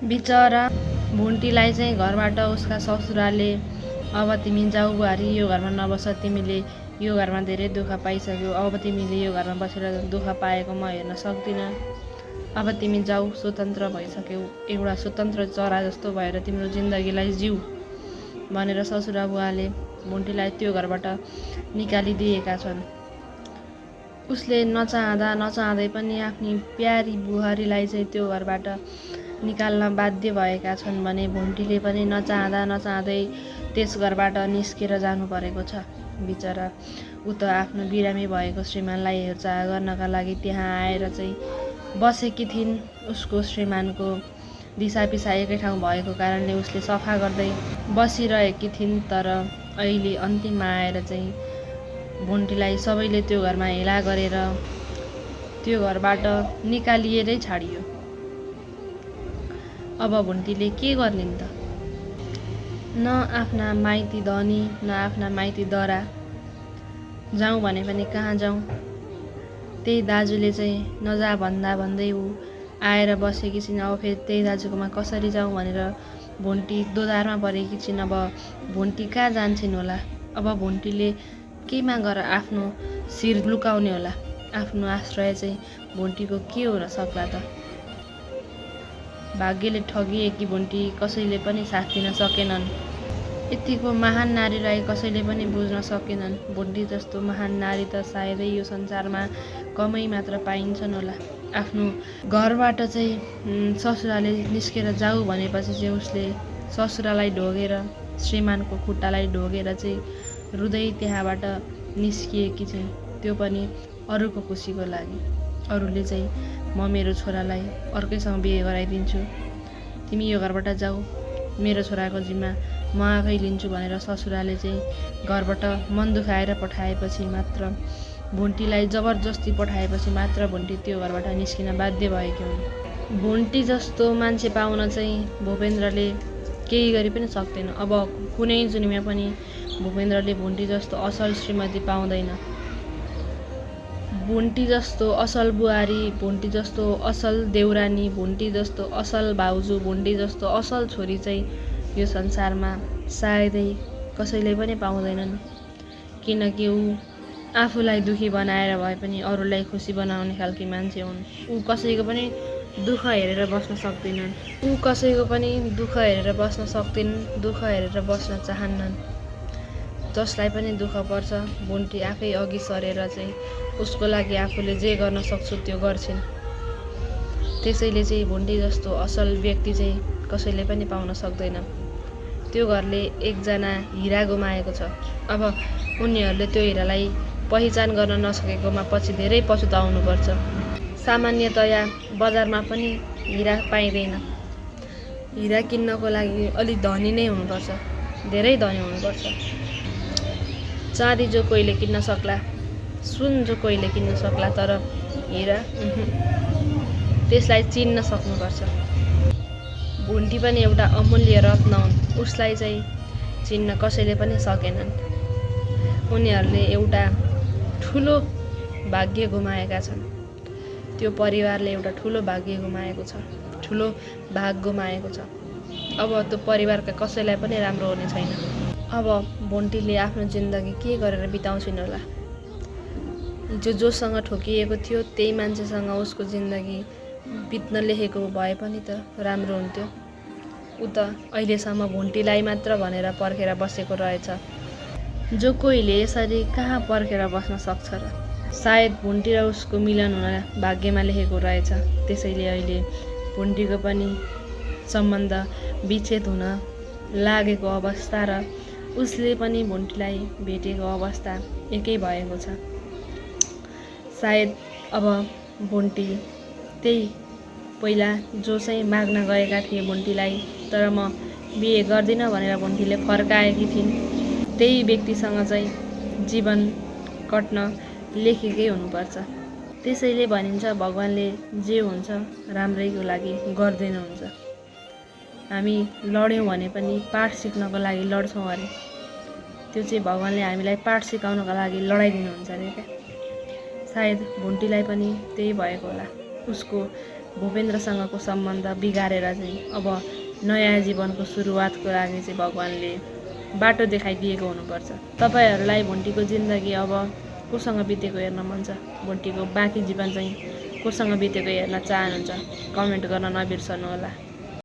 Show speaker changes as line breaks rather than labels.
बिचरा भुन्टीलाई चाहिँ घरबाट उसका ससुराले अब तिमी जाऊ बुहारी, यो घरमा नबस, तिमीले यो घरमा धेरै दुःख पाइसक्यौ, अब तिमीले यो घरमा बसेर दुःख पाएको म हेर्न सक्दिनँ, अब तिमी जाऊ, स्वतन्त्र भइसक्यौ, एउटा स्वतन्त्र चरा जस्तो भएर तिम्रो जिन्दगीलाई जिउ भनेर ससुरा बुवाले भुन्टीलाई त्यो घरबाट निकालिदिएका छन्। उसले नचाहँदै पनि आफ्नी प्यारी बुहारीलाई चाहिँ त्यो घरबाट निकाल्न बाध्य भएका छन् भने भुन्टीले पनि नचाहँदै त्यस घरबाट निस्केर जानु परेको छ। बिचरा ऊ त आफ्नो बिरामी भएको श्रीमानलाई हेरचाह गर्नका लागि त्यहाँ आएर चाहिँ बसेकी थिइन्। उसको श्रीमानको दिसा पिसा एकै ठाउँ भएको कारणले उसले सफा गर्दै बसिरहेकी थिइन्। तर अहिले अन्तिममा आएर चाहिँ भुन्टीलाई सबैले त्यो घरमा हेला गरेर त्यो घरबाट निकालिएरै छाडियो। अब भुन्टीले के गर्लिन् त? न आफ्ना माइती धनी न आफ्ना माइती दरा, जाउँ भने पनि कहाँ जाउँ? त्यही दाजुले चाहिँ नजा भन्दै ऊ आएर बसेकी छिन्। अब फेरि त्यही दाजुकोमा कसरी जाउँ भनेर भुन्टी दोधारमा परेकी छिन्। अब भुन्टी कहाँ जान्छन् होला? अब भुन्टीले केमा गएर आफ्नो शिर लुकाउने होला? आफ्नो आश्रय चाहिँ भुन्टीको के हुन सक्ला त? भाग्यले ठगिएकी भुन्टी कसैले पनि साथ दिन सकेनन्। यतिको महान नारीलाई कसैले पनि बुझ्न सकेनन्। भुन्टी जस्तो महान नारी त सायदै यो संसारमा कमै मात्र पाइन्छन् होला। आफ्नो घरबाट चाहिँ ससुराले निस्केर जाऊ भनेपछि चाहिँ उसले ससुरालाई ढोगेर, श्रीमानको खुट्टालाई ढोगेर चाहिँ रुँदै त्यहाँबाट निस्किएकी छिन्। त्यो पनि अरूको खुसीको लागि। अरूले चाहिँ म मेरो छोरालाई अर्कैसँग बिहे गराइदिन्छु, तिमी यो घरबाट जाऊ, मेरो छोराको जिम्मा म आफै लिन्छु भनेर ससुराले चाहिँ घरबाट मन दुखाएर पठाएपछि मात्र, भुन्टीलाई जबरजस्ती पठाएपछि मात्र भुन्टी त्यो घरबाट निस्किन बाध्य भएकी हुन्। भुन्टी जस्तो मान्छे पाउन चाहिँ भूपेन्द्रले केही गरी पनि सक्दैन। अब कुनै जुनीमा पनि भूपेन्द्रले भुन्टी जस्तो असल श्रीमती पाउँदैन। भुन्टी जस्तो असल बुहारी, भुन्टी जस्तो असल देउरानी, भुन्टी जस्तो असल भाउजू, भुन्टी जस्तो असल छोरी चाहिँ यो संसारमा सायदै कसैले पनि पाउँदैनन्। किनकि ऊ आफूलाई दुखी बनाएर भए पनि अरूलाई खुसी बनाउने खालकी मान्छे हुन्। ऊ कसैको पनि दुःख हेरेर बस्न सक्दैनन्। ऊ कसैको पनि दुःख हेरेर बस्न सक्दैनन्, दुःख हेरेर बस्न चाहन्नन्। जसलाई पनि दुःख पर्छ भुन्टी आफै अघि सरेर चाहिँ उसको लागि आफूले जे गर्न सक्छु त्यो गर्छिन्। त्यसैले चाहिँ भुन्टी जस्तो असल व्यक्ति चाहिँ कसैले पनि पाउन सक्दैन। त्यो घरले एकजना हिरा गुमाएको छ। अब उनीहरूले त्यो हिरालाई पहिचान गर्न नसकेकोमा पछि धेरै पछुताउनुपर्छ। सामान्यतया बजारमा पनि हिरा पाइँदैन। हिरा किन्नको लागि अलि धनी नै हुनुपर्छ, धेरै धनी हुनुपर्छ। चाँदी जो कोहीले किन्न सक्ला, सुन जो कोहीले किन्न सक्ला, तर हिरा त्यसलाई चिन्न सक्नुपर्छ। भुन्टी पनि एउटा अमूल्य रत्न हुन्। उसलाई चाहिँ चिन्न कसैले पनि सकेनन्। उनीहरूले एउटा ठुलो भाग्य गुमाएका छन्। त्यो परिवारले एउटा ठुलो भाग्य गुमाएको छ, ठुलो भाग गुमाएको छ। अब त्यो परिवारका कसैलाई पनि राम्रो हुने छैन। अब भुन्टीले आफ्नो जिन्दगी के गरेर बिताउँछिन् होला? जोसँग ठोकिएको थियो त्यही मान्छेसँग उसको जिन्दगी बित्न लेखेको भए पनि त राम्रो हुन्थ्यो। ऊ त अहिलेसम्म भुन्टीलाई मात्र भनेर पर्खेर बसेको रहेछ। जो कोहीले यसरी कहाँ पर्खेर बस्न सक्छ र? सायद भुन्टी र उसको मिलन हुन भाग्यमा लेखेको रहेछ। त्यसैले अहिले भुन्टीको पनि सम्बन्ध विच्छेद हुन लागेको अवस्था र उसले पनि भुन्टीलाई भेटेको अवस्था एकै भएको छ। सायद अब भुन्टी त्यही पहिला जो चाहिँ माग्न गएका थिए भुन्टीलाई, तर म बिहे गर्दिनँ भनेर भुन्टीले फर्काएकी थिइन्, त्यही व्यक्तिसँग चाहिँ जीवन कट्न लेखेकै हुनुपर्छ। त्यसैले भनिन्छ भगवानले जे हुन्छ राम्रैको लागि गर्दैन हुन्छ। हामी लड्यौँ भने पनि पाठ सिक्नको लागि लड्छौँ अरे, त्यो चाहिँ भगवानले हामीलाई पाठ सिकाउनको लागि लडाइदिनुहुन्छ अरे क्या। सायद भुन्टीलाई पनि त्यही भएको होला। उसको भूपेन्द्रसँगको सम्बन्ध बिगारेर चाहिँ अब नयाँ जीवनको सुरुवातको लागि चाहिँ भगवान्ले बाटो देखाइदिएको हुनुपर्छ। तपाईँहरूलाई भुन्टीको जिन्दगी अब कोसँग बितेको हेर्न मन छ? भुन्टीको बाँकी जीवन चाहिँ कोसँग बितेको हेर्न चाहनुहुन्छ? कमेन्ट गर्न नबिर्सनुहोला।